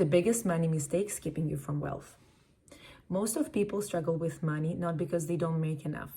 The biggest money mistakes keeping you from wealth. Most of people struggle with money not because they don't make enough.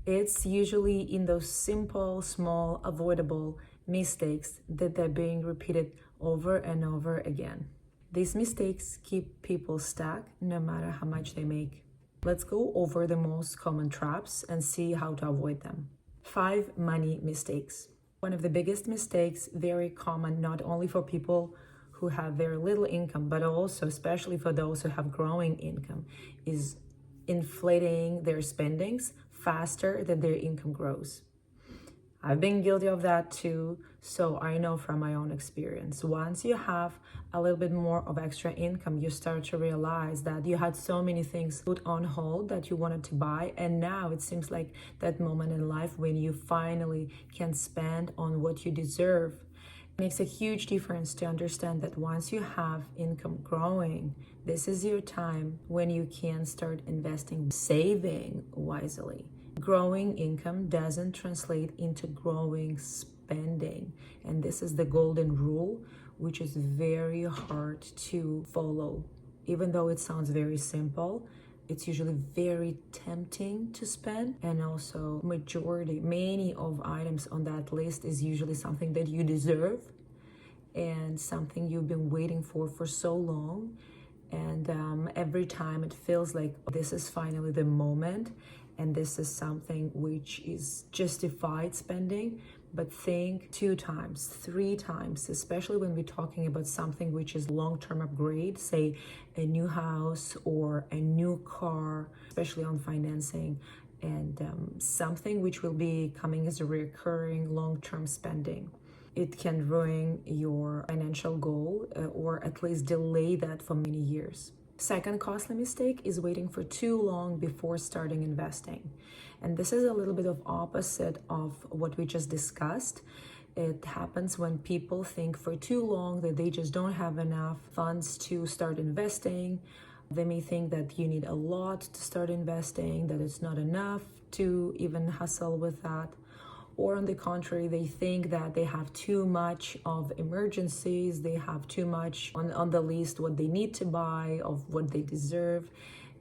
It's usually in those simple, small, avoidable mistakes that they're being repeated over and over again. These mistakes keep people stuck no matter how much they make. Let's go over the most common traps and see how to avoid them. 5 money mistakes. One of the biggest mistakes, very common not only for people who have very little income, but also especially for those who have growing income, is inflating their spendings faster than their income grows. I've been guilty of that too, so I know from my own experience. Once you have a little bit more of extra income, you start to realize that you had so many things put on hold that you wanted to buy, and now it seems like that moment in life when you finally can spend on what you deserve. It makes a huge difference to understand that once you have income growing, this is your time when you can start investing, saving wisely. Growing income doesn't translate into growing spending. And this is the golden rule, which is very hard to follow. Even though it sounds very simple, it's usually very tempting to spend. And also many of items on that list is usually something that you deserve and something you've been waiting for so long. And every time it feels like this is finally the moment, and this is something which is justified spending. But think 2 times, 3 times, especially when we're talking about something which is long-term upgrade, say a new house or a new car, especially on financing, and something which will be coming as a recurring long-term spending. It can ruin your financial goal or at least delay that for many years. Second costly mistake is waiting for too long before starting investing. And this is a little bit of opposite of what we just discussed. It happens when people think for too long that they just don't have enough funds to start investing. They may think that you need a lot to start investing, that it's not enough to even hustle with that. Or on the contrary, they think that they have too much of emergencies, they have too much on the list what they need to buy, of what they deserve,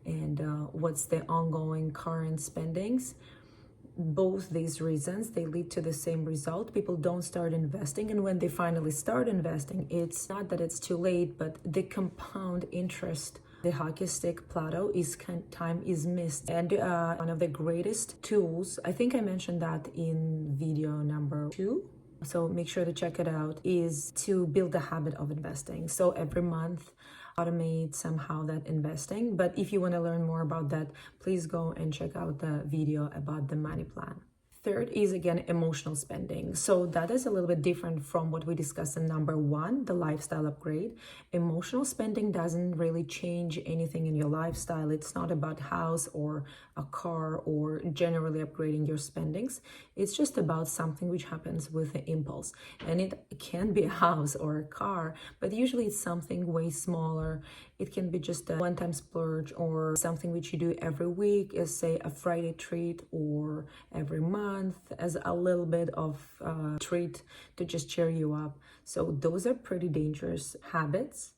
and what's the ongoing current spendings. Both these reasons, they lead to the same result. People don't start investing, and when they finally start investing, it's not that it's too late, but the compound interest, the hockey stick plateau, time is missed. And one of the greatest tools, I think I mentioned that in video number 2, so make sure to check it out, is to build the habit of investing. So every month, automate somehow that investing. But if you want to learn more about that, please go and check out the video about the money plan. Third is, again, emotional spending. So that is a little bit different from what we discussed in number 1, the lifestyle upgrade. Emotional spending doesn't really change anything in your lifestyle. It's not about house or a car or generally upgrading your spendings. It's just about something which happens with the impulse. And it can be a house or a car, but usually it's something way smaller. It can be just a one-time splurge or something which you do every week, as say a Friday treat, or every month as a little bit of treat to just cheer you up. So those are pretty dangerous habits,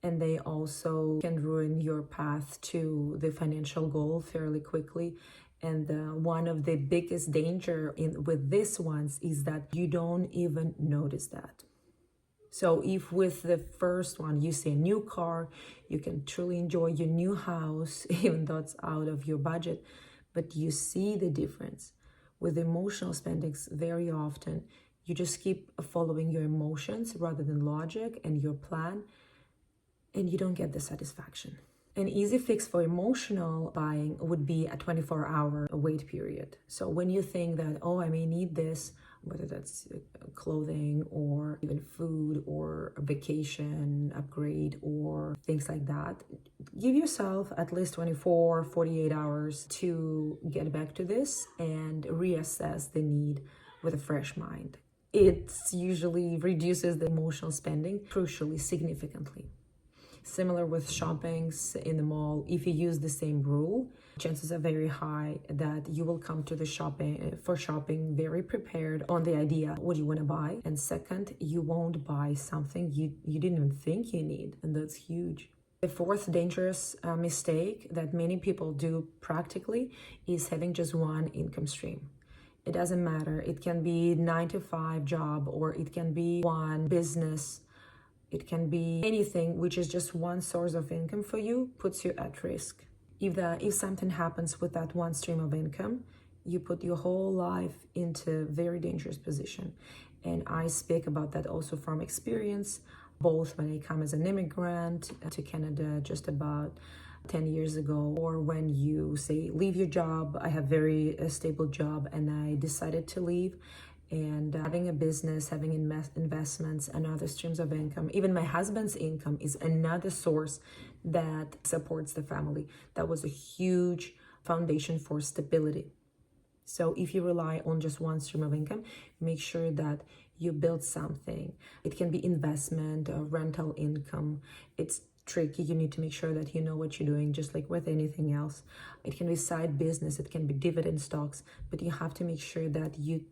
and they also can ruin your path to the financial goal fairly quickly. And one of the biggest danger with these ones is that you don't even notice that. So if with the first one you see a new car, you can truly enjoy your new house, even though it's out of your budget, but you see the difference. With emotional spendings, very often, you just keep following your emotions rather than logic and your plan, and you don't get the satisfaction. An easy fix for emotional buying would be a 24-hour wait period. So when you think that, oh, I may need this, whether that's clothing or even food or a vacation upgrade or things like that, give yourself at least 24, 48 hours to get back to this and reassess the need with a fresh mind. It usually reduces the emotional spending, crucially, significantly. Similar with shoppings in the mall, if you use the same rule, chances are very high that you will come to the shopping very prepared on the idea what you want to buy. And second, you won't buy something you didn't even think you need, and that's huge. The fourth dangerous mistake that many people do practically is having just one income stream. It doesn't matter. It can be 9-to-5 job, or it can be one business. It can be anything which is just one source of income for you, puts you at risk. If something happens with that one stream of income, you put your whole life into a very dangerous position. And I speak about that also from experience, both when I come as an immigrant to Canada just about 10 years ago, or when you say leave your job. I have very stable job and I decided to leave, and having a business, having investments and other streams of income. Even my husband's income is another source that supports the family. That was a huge foundation for stability. So if you rely on just one stream of income, make sure that you build something. It can be investment or rental income. It's tricky. You need to make sure that you know what you're doing, just like with anything else. It can be side business, it can be dividend stocks, but you have to make sure that you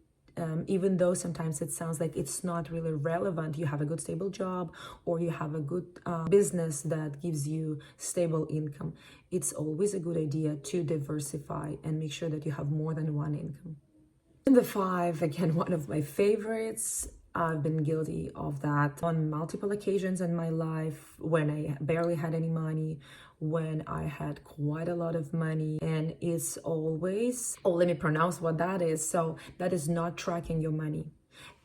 even though sometimes it sounds like it's not really relevant, you have a good stable job or you have a good business that gives you stable income, it's always a good idea to diversify and make sure that you have more than one income. And the five, again, one of my favorites. I've been guilty of that on multiple occasions in my life, when I barely had any money, when I had quite a lot of money, and it's always, let me pronounce what that is. So that is not tracking your money.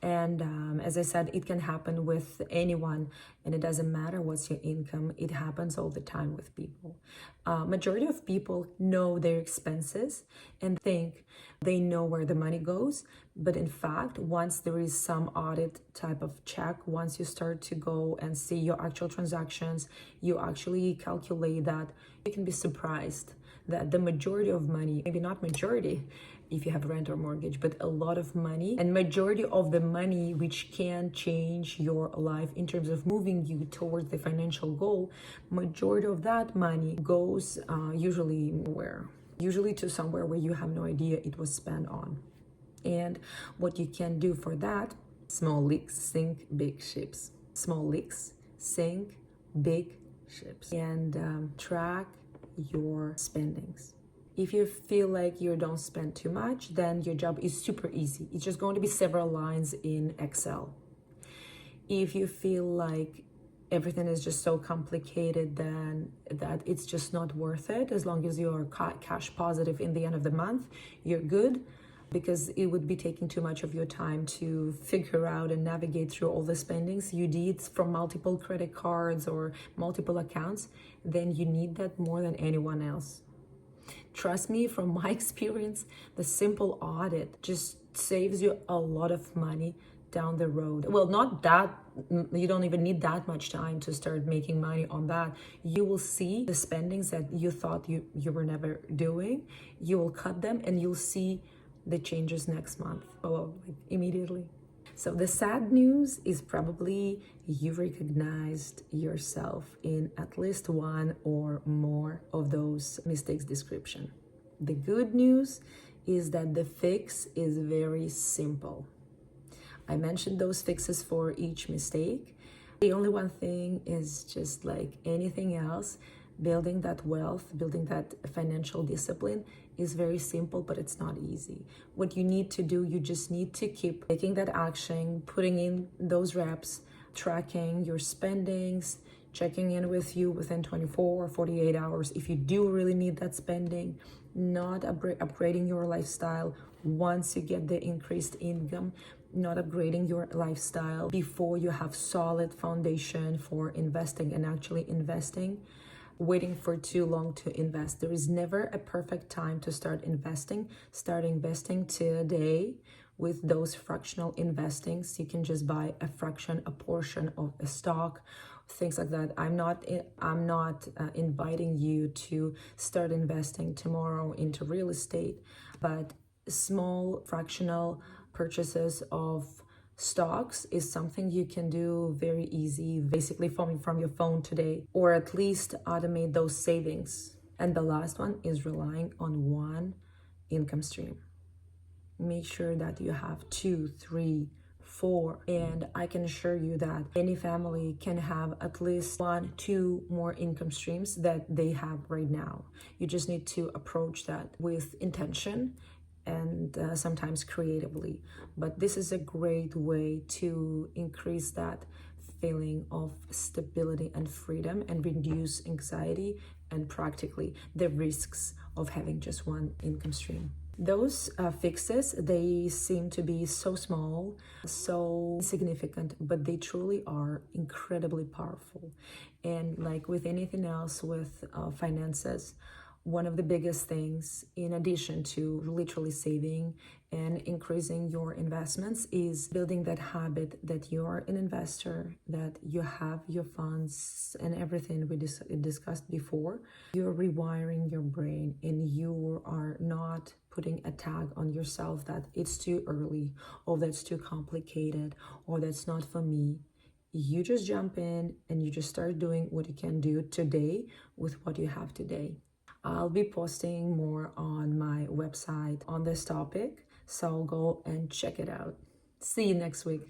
And as I said, it can happen with anyone, and it doesn't matter what's your income. It happens all the time with people. Majority of people know their expenses and think they know where the money goes. But in fact, once there is some audit type of check, once you start to go and see your actual transactions, you actually calculate that, you can be surprised that the majority of money, maybe not majority if you have rent or mortgage, but a lot of money, and majority of the money which can change your life in terms of moving you towards the financial goal, majority of that money goes usually where? Usually to somewhere where you have no idea it was spent on. And what you can do for that, small leaks sink big ships. Small leaks sink big ships. And track your spendings. If you feel like you don't spend too much, then your job is super easy. It's just going to be several lines in Excel. If you feel like everything is just so complicated, then that it's just not worth it. As long as you're cash positive in the end of the month, you're good, because it would be taking too much of your time to figure out and navigate through all the spendings you did from multiple credit cards or multiple accounts. Then you need that more than anyone else. Trust me, from my experience, the simple audit just saves you a lot of money down the road. Well, not that, you don't even need that much time to start making money on that. You will see the spendings that you thought you were never doing. You will cut them and you'll see the changes next month, like immediately. So the sad news is probably you recognized yourself in at least one or more of those mistakes description. The good news is that the fix is very simple. I mentioned those fixes for each mistake. The only one thing is, just like anything else, building that wealth, building that financial discipline is very simple, but it's not easy. What you need to do, you just need to keep taking that action, putting in those reps, tracking your spendings, checking in with you within 24 or 48 hours if you do really need that spending, not upgrading your lifestyle once you get the increased income, not upgrading your lifestyle before you have solid foundation for investing and actually investing. Waiting for too long to invest. There is never a perfect time to start investing. Start investing today with those fractional investings. You can just buy a fraction, a portion of a stock, things like that. I'm not inviting you to start investing tomorrow into real estate, but small fractional purchases of Stocks is something you can do very easy, basically from your phone today, or at least automate those savings. And the last one is relying on one income stream. Make sure that you have 2, 3, 4, and I can assure you that any family can have at least 1, 2 more income streams that they have right now. You just need to approach that with intention and sometimes creatively. But this is a great way to increase that feeling of stability and freedom and reduce anxiety and practically the risks of having just one income stream. Those fixes, they seem to be so small, so insignificant, but they truly are incredibly powerful. And like with anything else with finances, one of the biggest things, in addition to literally saving and increasing your investments, is building that habit that you're an investor, that you have your funds and everything we discussed before. You're rewiring your brain and you are not putting a tag on yourself that it's too early, or that's too complicated, or that's not for me. You just jump in and you just start doing what you can do today with what you have today. I'll be posting more on my website on this topic, so go and check it out. See you next week.